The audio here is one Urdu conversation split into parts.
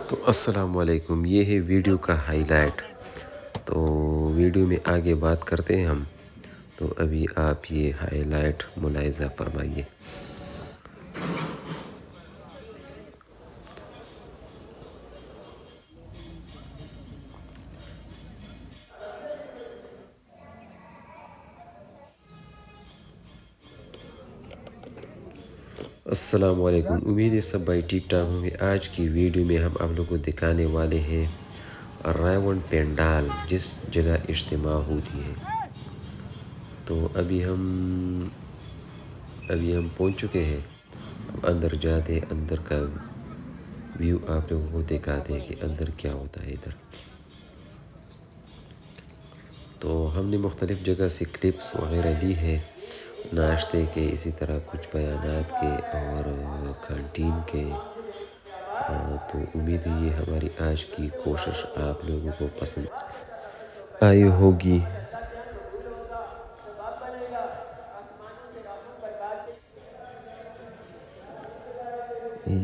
تو السلام علیکم، یہ ہے ویڈیو کا ہائی لائٹ۔ تو ویڈیو میں آگے بات کرتے ہیں ہم، تو ابھی آپ یہ ہائی لائٹ ملاحظہ فرمائیے۔ السلام علیکم، امید ہے سب بھائی ٹھیک ٹھاک ہوں گے۔ آج کی ویڈیو میں ہم آپ لوگوں کو دکھانے والے ہیں راون پینڈال، جس جگہ اجتماع ہوتی ہے۔ تو ابھی ہم پہنچ چکے ہیں، اب اندر جاتے ہیں، اندر کا ویو آپ لوگوں کو دکھاتے ہیں کہ اندر کیا ہوتا ہے ادھر۔ تو ہم نے مختلف جگہ سے کلپس وغیرہ لی ہے، ناشتے کے، اسی طرح کچھ بیانات کے اور کینٹین کے۔ تو امید ہے یہ ہماری آج کی کوشش آپ لوگوں کو پسند آئی ہوگی۔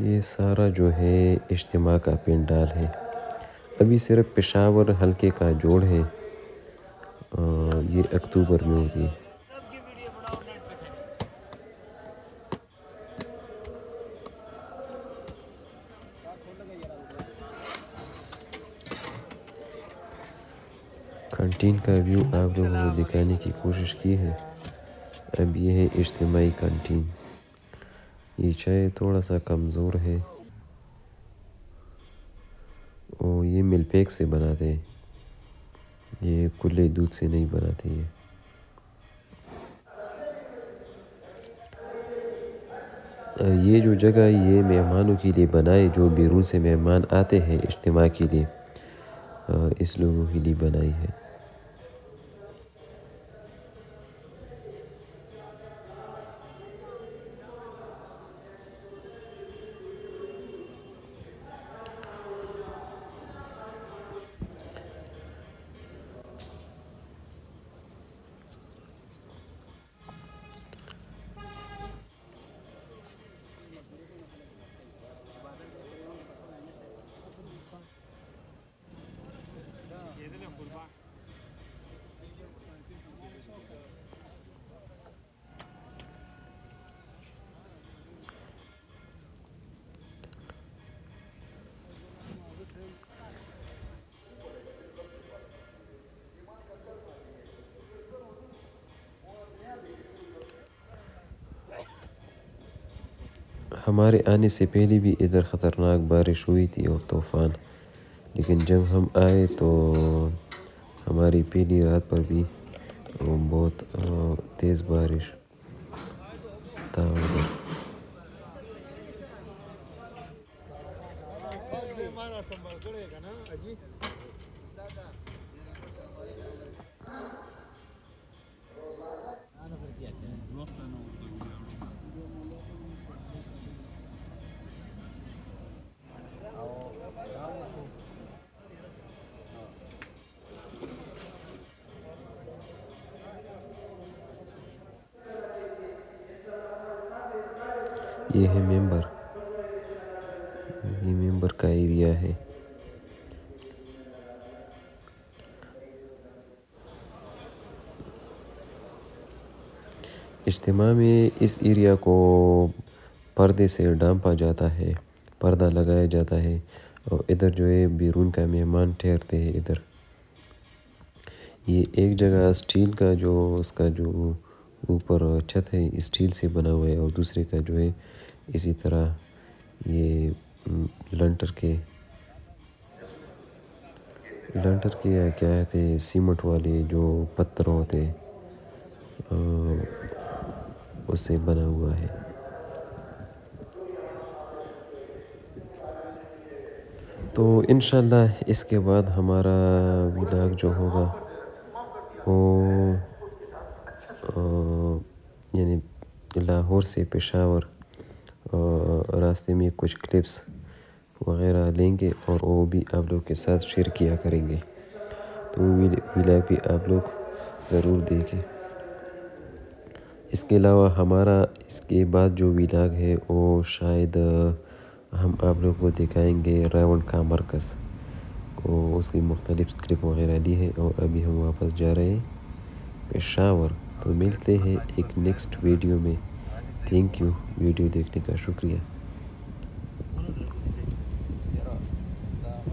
یہ سارا جو ہے اجتماع کا پینڈال ہے۔ ابھی صرف پشاور حلقے کا جوڑ ہے، یہ اکتوبر میں ہوگی۔ کینٹین کا ویو آپ لوگوں کو دکھانے کی کوشش کی ہے۔ اب یہ ہے اجتماعی کینٹین، یہ چائے تھوڑا سا کمزور ہے، اور یہ مل پیک سے بناتے ہیں، یہ کھلے دودھ سے نہیں بناتے یہ۔ یہ جو جگہ یہ مہمانوں کے لیے بنائی، جو بیرون سے مہمان آتے ہیں اجتماع کے لیے، اس لوگوں کے لیے بنائی ہے۔ ہمارے آنے سے پہلے بھی ادھر خطرناک بارش ہوئی تھی اور طوفان، لیکن جب ہم آئے تو ہماری پہلی رات پر بھی بہت تیز بارش تھا ادھر۔ یہ ہے ممبر، یہ ممبر کا ایریا ہے۔ اجتماع میں اس ایریا کو پردے سے ڈھانپا جاتا ہے، پردہ لگایا جاتا ہے، اور ادھر جو ہے بیرون کا مہمان ٹھہرتے ہیں ادھر۔ یہ ایک جگہ اسٹیل کا جو اس کا جو اوپر چھت ہے اسٹیل سے بنا ہوا ہے، اور دوسرے کا جو ہے اسی طرح یہ لنٹر کے یا کیا کہتے ہیں، سیمنٹ والے جو پتھر ہوتے اس سے بنا ہوا ہے۔ تو انشاءاللہ اس کے بعد ہمارا ولاگ جو ہوگا وہ یعنی لاہور سے پشاور راستے میں کچھ کلپس وغیرہ لیں گے، اور وہ بھی آپ لوگ کے ساتھ شیئر کیا کریں گے۔ تو ولاگ بھی آپ لوگ ضرور دیکھیں۔ اس کے علاوہ ہمارا اس کے بعد جو ولاگ ہے وہ شاید ہم آپ لوگوں کو دکھائیں گے رائے کا مرکز کو، اس کی مختلف کلپ وغیرہ لی ہے، اور ابھی ہم واپس جا رہے ہیں پشاور۔ تو ملتے ہیں ایک نیکسٹ ویڈیو میں۔ تھینک یو ویڈیو دیکھنے کا شکریہ۔